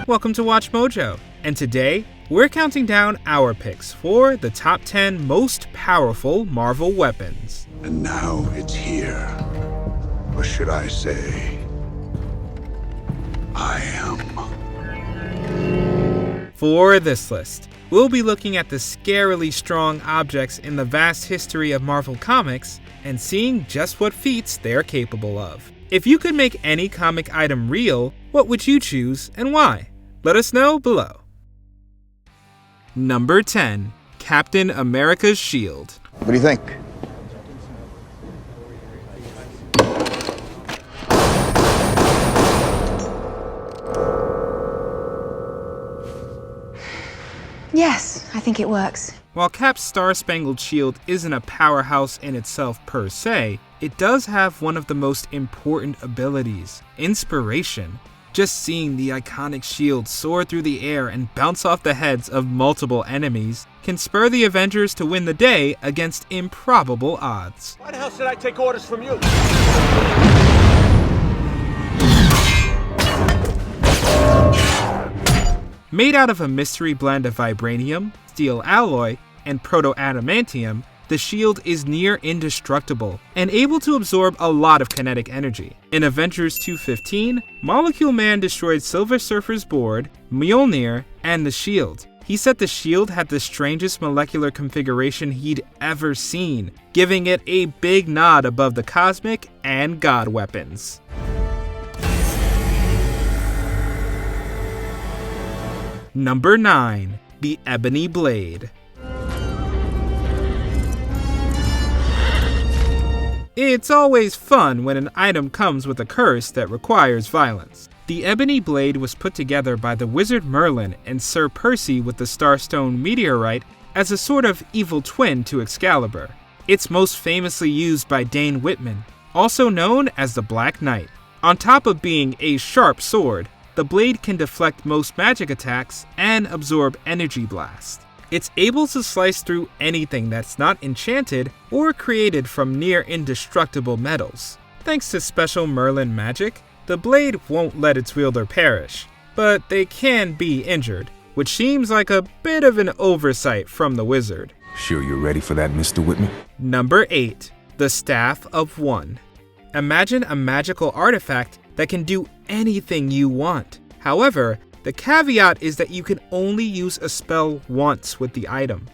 Welcome to Watch Mojo, and today we're counting down our picks for the top 10 most powerful Marvel weapons. And now it's here. Or should I say, I am. For this list, we'll be looking at the scarily strong objects in the vast history of Marvel Comics and seeing just what feats they're capable of. If you could make any comic item real, what would you choose and why? Let us know below. Number 10. Captain America's Shield. What do you think? Yes, I think it works. While Cap's Star-Spangled Shield isn't a powerhouse in itself per se, it does have one of the most important abilities, inspiration. Just seeing the iconic shield soar through the air and bounce off the heads of multiple enemies can spur the Avengers to win the day against improbable odds. Why the hell should I take orders from you? Made out of a mystery blend of vibranium, steel alloy, and proto-adamantium, the shield is near indestructible and able to absorb a lot of kinetic energy. In Avengers 2:15, Molecule Man destroyed Silver Surfer's board, Mjolnir, and the shield. He said the shield had the strangest molecular configuration he'd ever seen, giving it a big nod above the cosmic and god weapons. Number 9. The Ebony Blade. It's always fun when an item comes with a curse that requires violence. The Ebony Blade was put together by the wizard Merlin and Sir Percy with the Starstone meteorite as a sort of evil twin to Excalibur. It's most famously used by Dane Whitman, also known as the Black Knight. On top of being a sharp sword, the blade can deflect most magic attacks and absorb energy blast. It's able to slice through anything that's not enchanted or created from near indestructible metals. Thanks to special Merlin magic, the blade won't let its wielder perish, but they can be injured, which seems like a bit of an oversight from the wizard. Sure you're ready for that, Mr. Whitman? Number 8. The Staff of One. Imagine a magical artifact that can do anything you want. However, the caveat is that you can only use a spell once with the item.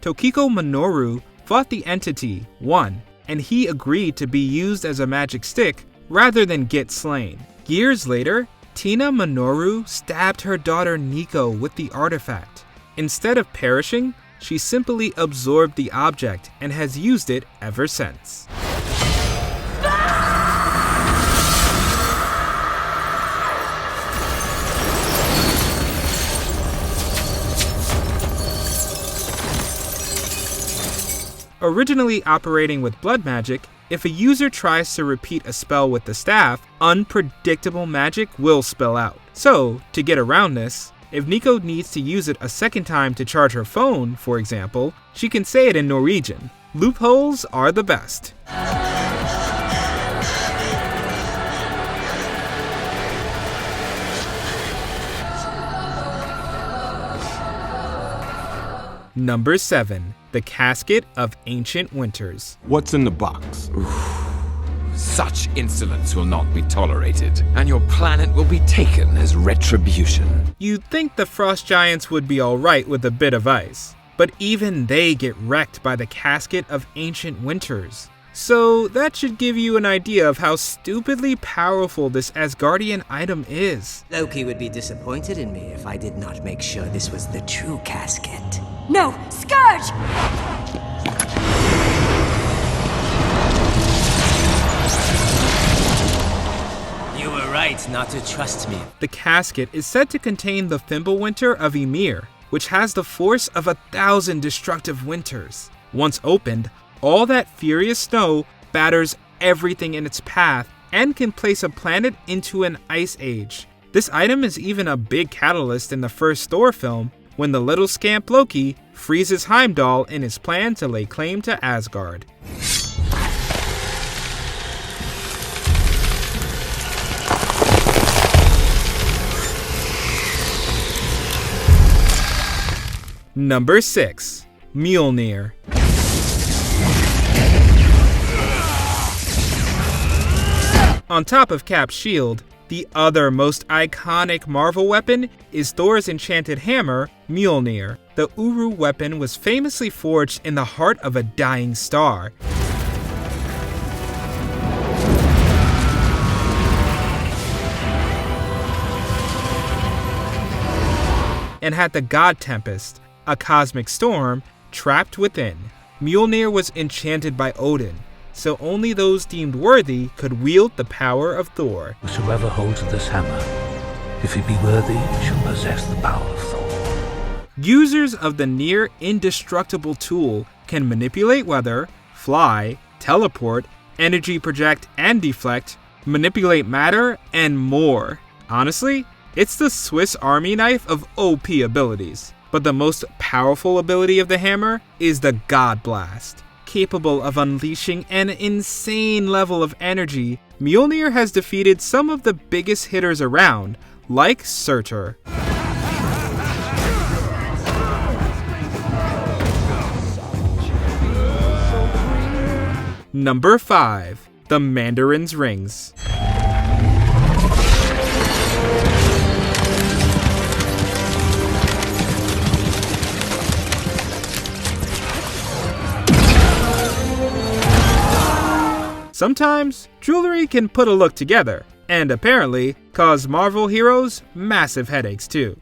Tokiko Minoru fought the entity, One, and he agreed to be used as a magic stick rather than get slain. Years later, Tina Minoru stabbed her daughter Nico with the artifact. Instead of perishing, she simply absorbed the object and has used it ever since. Originally operating with blood magic, if a user tries to repeat a spell with the staff, unpredictable magic will spill out. So, to get around this, if Nico needs to use it a second time to charge her phone, for example, she can say it in Norwegian. Loopholes are the best. Number 7. The Casket of Ancient Winters. What's in the box? Such insolence will not be tolerated, and your planet will be taken as retribution. You'd think the frost giants would be alright with a bit of ice, but even they get wrecked by the Casket of Ancient Winters. So that should give you an idea of how stupidly powerful this Asgardian item is. Loki would be disappointed in me if I did not make sure this was the true casket. No! Scourge! You were right not to trust me. The casket is said to contain the Fimbulwinter of Ymir, which has the force of 1,000 destructive winters. Once opened, all that furious snow batters everything in its path and can place a planet into an ice age. This item is even a big catalyst in the first Thor film, when the little scamp Loki freezes Heimdall in his plan to lay claim to Asgard. Number 6. Mjolnir. On top of Cap's shield, the other most iconic Marvel weapon is Thor's enchanted hammer, Mjolnir. The Uru weapon was famously forged in the heart of a dying star. And had the God Tempest, a cosmic storm, trapped within. Mjolnir was enchanted by Odin, so only those deemed worthy could wield the power of Thor. Whosoever holds this hammer, if he be worthy, shall possess the power of Thor. Users of the near indestructible tool can manipulate weather, fly, teleport, energy project and deflect, manipulate matter, and more. Honestly, it's the Swiss Army knife of OP abilities. But the most powerful ability of the hammer is the God Blast. Capable of unleashing an insane level of energy, Mjolnir has defeated some of the biggest hitters around, like Surtur. Number 5. The Mandarin's Rings. Sometimes, jewelry can put a look together, and apparently cause Marvel heroes massive headaches too.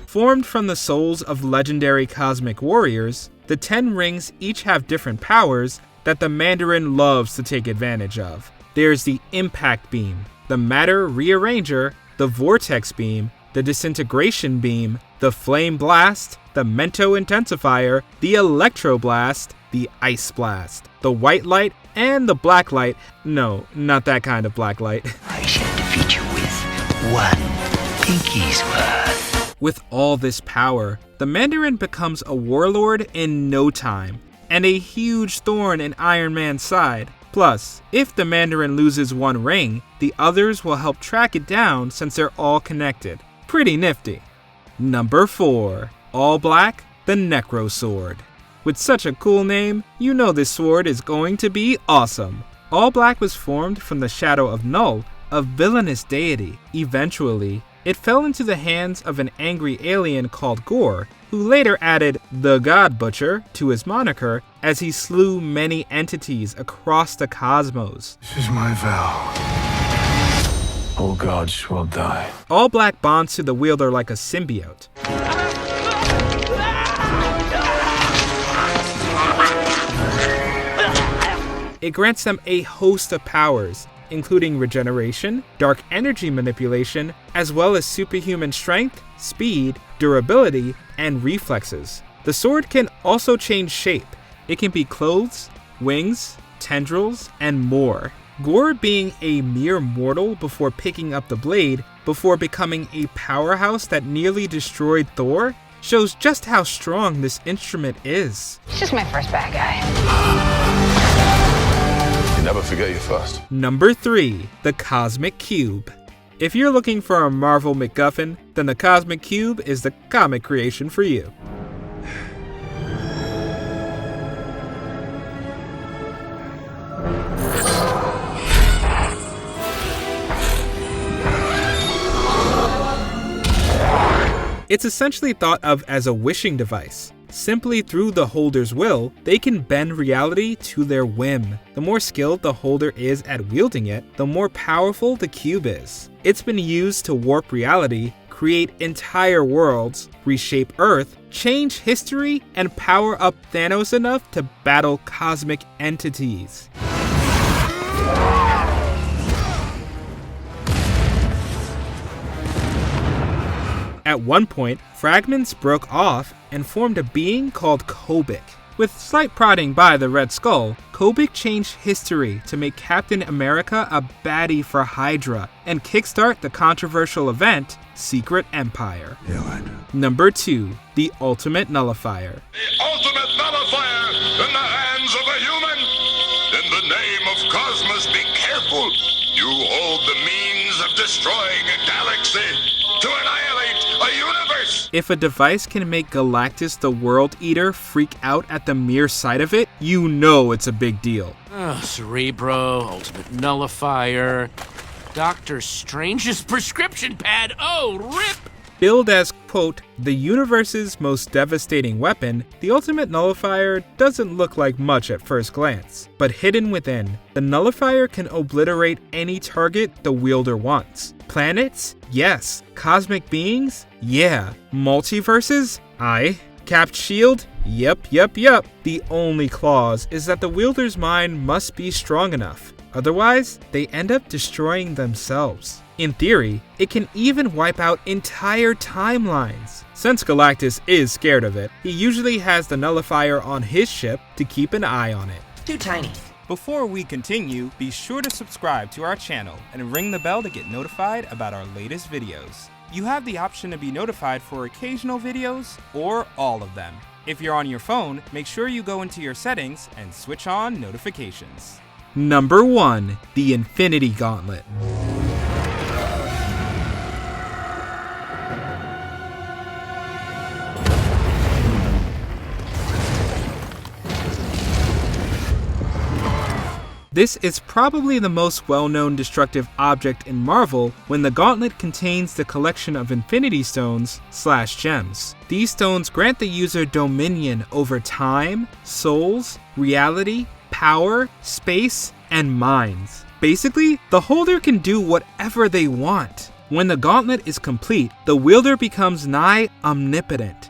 Formed from the souls of legendary cosmic warriors, the 10 rings each have different powers that the Mandarin loves to take advantage of. There's the Impact Beam, the Matter Rearranger, the Vortex Beam, the Disintegration Beam, the Flame Blast, the Mento Intensifier, the Electro Blast, the Ice Blast, the White Light, and the Black Light. No, not that kind of black light. I shall defeat you with one pinky's worth. With all this power, the Mandarin becomes a warlord in no time, and a huge thorn in Iron Man's side. Plus, if the Mandarin loses one ring, the others will help track it down since they're all connected. Pretty nifty. Number 4. All Black, the Necro Sword. With such a cool name, you know this sword is going to be awesome. All Black was formed from the shadow of Null, a villainous deity. Eventually, it fell into the hands of an angry alien called Gore, who later added the God Butcher to his moniker as he slew many entities across the cosmos. This is my vow. All gods will die. All Black bonds to the wielder like a symbiote. It grants them a host of powers, including regeneration, dark energy manipulation, as well as superhuman strength, speed, durability, and reflexes. The sword can also change shape. It can be clothes, wings, tendrils, and more. Gore being a mere mortal before picking up the blade, before becoming a powerhouse that nearly destroyed Thor, shows just how strong this instrument is. It's just my first bad guy. You never forget your first. Number 3. The Cosmic Cube. If you're looking for a Marvel MacGuffin, then the Cosmic Cube is the comic creation for you. It's essentially thought of as a wishing device. Simply through the holder's will, they can bend reality to their whim. The more skilled the holder is at wielding it, the more powerful the cube is. It's been used to warp reality, create entire worlds, reshape Earth, change history, and power up Thanos enough to battle cosmic entities. At one point, fragments broke off and formed a being called Kobik. With slight prodding by the Red Skull, Kobik changed history to make Captain America a baddie for Hydra and kickstart the controversial event, Secret Empire. Number 2. The Ultimate Nullifier. The ultimate nullifier in the hands of a human. In the name of Cosmos, be careful. You hold the means of destroying a galaxy to annihilate a universe. If a device can make Galactus the World Eater freak out at the mere sight of it, you know it's a big deal. Cerebro, Ultimate Nullifier, Doctor Strange's prescription pad, oh, rip! Billed as, quote, the universe's most devastating weapon, the Ultimate Nullifier doesn't look like much at first glance. But hidden within, the Nullifier can obliterate any target the wielder wants. Planets? Yes. Cosmic beings? Yeah. Multiverses? Aye. Capped shield? Yep. The only clause is that the wielder's mind must be strong enough. Otherwise, they end up destroying themselves. In theory, it can even wipe out entire timelines. Since Galactus is scared of it, he usually has the Nullifier on his ship to keep an eye on it. Too tiny. Before we continue, be sure to subscribe to our channel and ring the bell to get notified about our latest videos. You have the option to be notified for occasional videos or all of them. If you're on your phone, make sure you go into your settings and switch on notifications. Number 1. The Infinity Gauntlet. This is probably the most well-known destructive object in Marvel when the gauntlet contains the collection of Infinity Stones / gems. These stones grant the user dominion over time, souls, reality, power, space, and minds. Basically, the holder can do whatever they want. When the gauntlet is complete, the wielder becomes nigh omnipotent.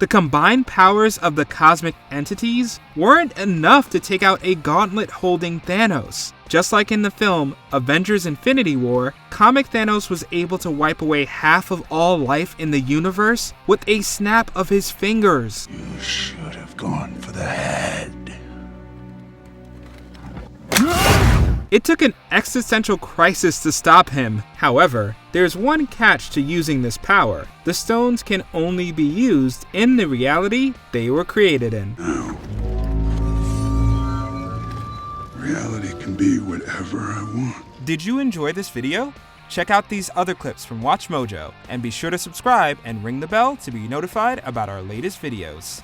The combined powers of the cosmic entities weren't enough to take out a gauntlet-holding Thanos. Just like in the film Avengers Infinity War, comic Thanos was able to wipe away half of all life in the universe with a snap of his fingers. You should have gone for the head. It took an existential crisis to stop him. However, there's one catch to using this power. The stones can only be used in the reality they were created in. No. Reality can be whatever I want. Did you enjoy this video? Check out these other clips from WatchMojo and be sure to subscribe and ring the bell to be notified about our latest videos.